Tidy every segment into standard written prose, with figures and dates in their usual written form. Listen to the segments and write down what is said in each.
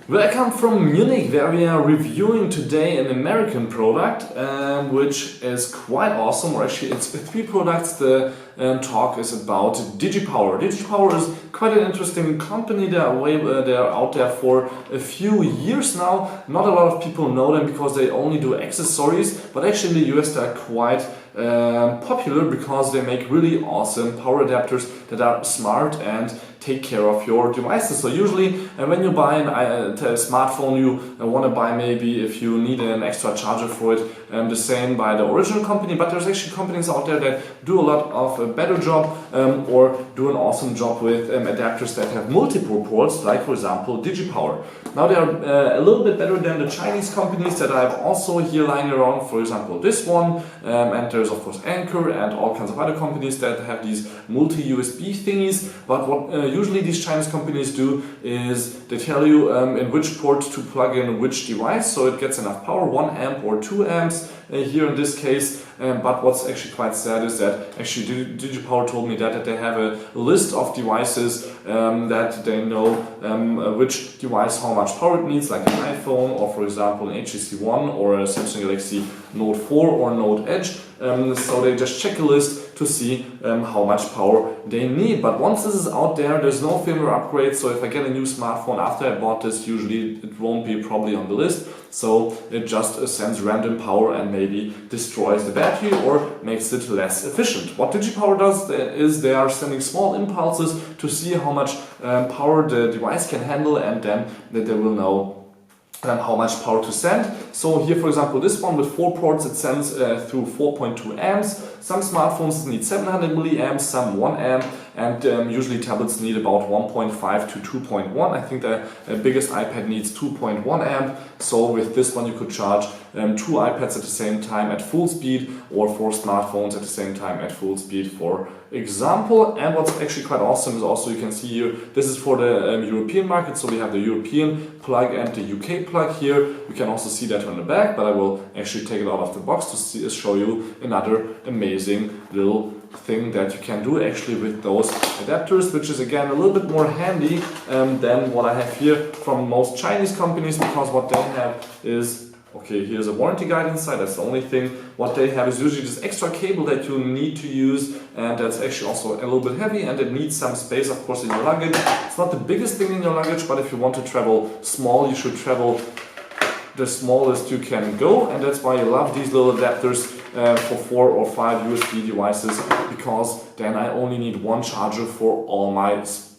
Welcome from Munich, where we are reviewing today an American product, which is quite awesome, or actually it's three products. The talk is about DigiPower. DigiPower is quite an interesting company. They're out there for a few years now. Not a lot of people know them because they only do accessories, but actually in the US they're quite popular because they make really awesome power adapters that are smart and take care of your devices. So usually when you buy a smartphone, you want to buy, maybe if you need an extra charger for it, the same by the original company, but there's actually companies out there that do a lot of a better job or do an awesome job with adapters that have multiple ports, like for example DigiPower. Now they are a little bit better than the Chinese companies that I have also here lying around, for example this one, and there's of course Anker and all kinds of other companies that have these multi-USB thingies. But what usually these Chinese companies do is they tell you in which port to plug in which device, so it gets enough power, 1 amp or 2 amps here in this case. But what's actually quite sad is that actually DigiPower told me that they have a list of devices that they know which device how much power it needs, like an iPhone or for example an HTC One or a Samsung Galaxy Note 4 or Note Edge. So they just check a list to see how much power they need. But once this is out there, there's no firmware upgrade, so if I get a new smartphone after I bought this, usually it won't be probably on the list. So it just sends random power and maybe destroys the battery or makes it less efficient. What DigiPower does is they are sending small impulses to see how much power the device can handle, and then that they will know how much power to send. So here for example this one with 4 ports, it sends through 4.2 amps. Some smartphones need 700 milliamps, some 1 amp, and usually tablets need about 1.5 to 2.1. I think the biggest iPad needs 2.1 amp. So with this one you could charge 2 iPads at the same time at full speed, or 4 smartphones at the same time at full speed, for example. And what's actually quite awesome is also, you can see here, this is for the European market, so we have the European plug and the UK plug here. You can also see that on the back, but I will actually take it out of the box to show you another amazing little thing that you can do actually with those adapters, which is again a little bit more handy than what I have here from most Chinese companies, because what they have is, okay, here's a warranty guide inside, that's the only thing. What they have is usually this extra cable that you need to use, and that's actually also a little bit heavy, and it needs some space of course in your luggage. It's not the biggest thing in your luggage, but if you want to travel small, you should travel the smallest you can go, and that's why I love these little adapters for 4 or 5 USB devices, because then I only need one charger for all my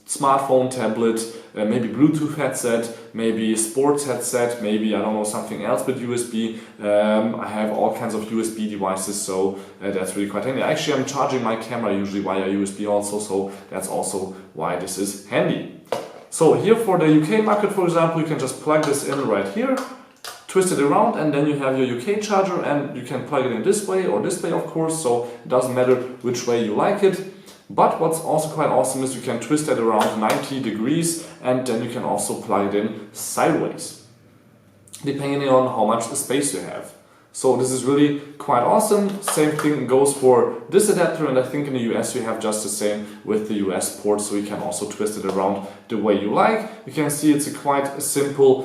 smartphone, tablet, maybe Bluetooth headset, maybe sports headset, maybe I don't know, something else with USB. I have all kinds of USB devices, so that's really quite handy. Actually, I'm charging my camera usually via USB also, so that's also why this is handy. So here for the UK market, for example, you can just plug this in right here, twist it around, and then you have your UK charger, and you can plug it in this way or this way of course, so it doesn't matter which way you like it. But what's also quite awesome is you can twist it around 90 degrees, and then you can also plug it in sideways, depending on how much space you have. So this is really quite awesome. Same thing goes for this adapter, and I think in the US you have just the same with the US port, so you can also twist it around the way you like. You can see it's a quite simple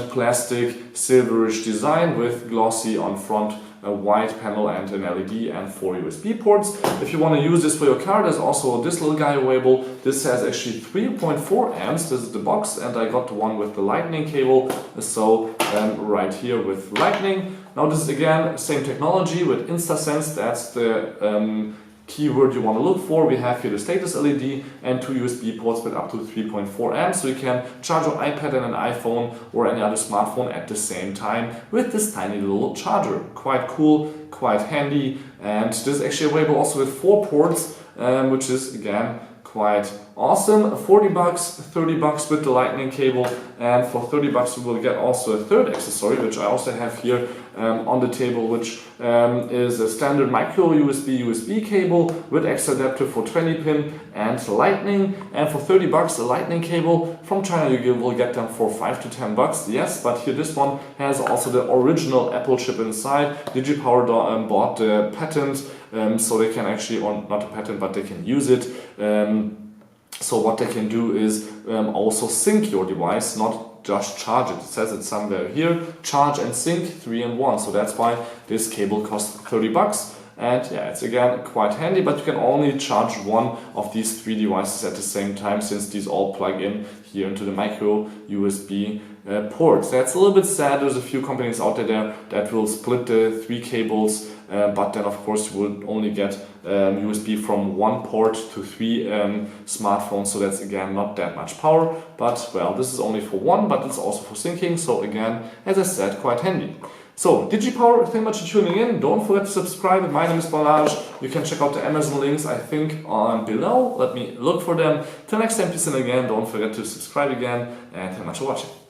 plastic silverish design with glossy on front, a white panel and an LED and 4 USB ports. If you want to use this for your car, there's also this little guy available. This has actually 3.4 amps. This is the box, and I got the one with the lightning cable, so right here with lightning. Now this is again same technology with Instasense. That's the keyword you want to look for. We have here the status LED and 2 USB ports with up to 3.4 amps, so you can charge your iPad and an iPhone or any other smartphone at the same time with this tiny little charger. Quite cool, quite handy, and this is actually available also with 4 ports, which is again quite awesome. 40 bucks, 30 bucks with the lightning cable, and for 30 bucks you will get also a third accessory, which I also have here on the table, which is a standard micro USB cable with extra adapter for 20 pin and lightning. And for 30 bucks a lightning cable from China, you will get them for 5 to 10 bucks. Yes, but here this one has also the original Apple chip inside. DigiPower bought the patent, so they can actually, or not a patent, but they can use it. So what they can do is also sync your device, not just charge it. It says it somewhere here, charge and sync 3-in-1. So that's why this cable costs 30 bucks. And yeah, it's again quite handy, but you can only charge one of these three devices at the same time, since these all plug in here into the micro USB ports. That's a little bit sad. There's a few companies out there that will split the three cables, but then of course you will only get USB from one port to three smartphones, so that's again not that much power. But well, this is only for one, but it's also for syncing, so again, as I said, quite handy. So, DigiPower, thank you much for tuning in. Don't forget to subscribe. My name is Balazs. You can check out the Amazon links, I think, on below. Let me look for them. Till next time, peace and again. Don't forget to subscribe again. And thank you much for watching.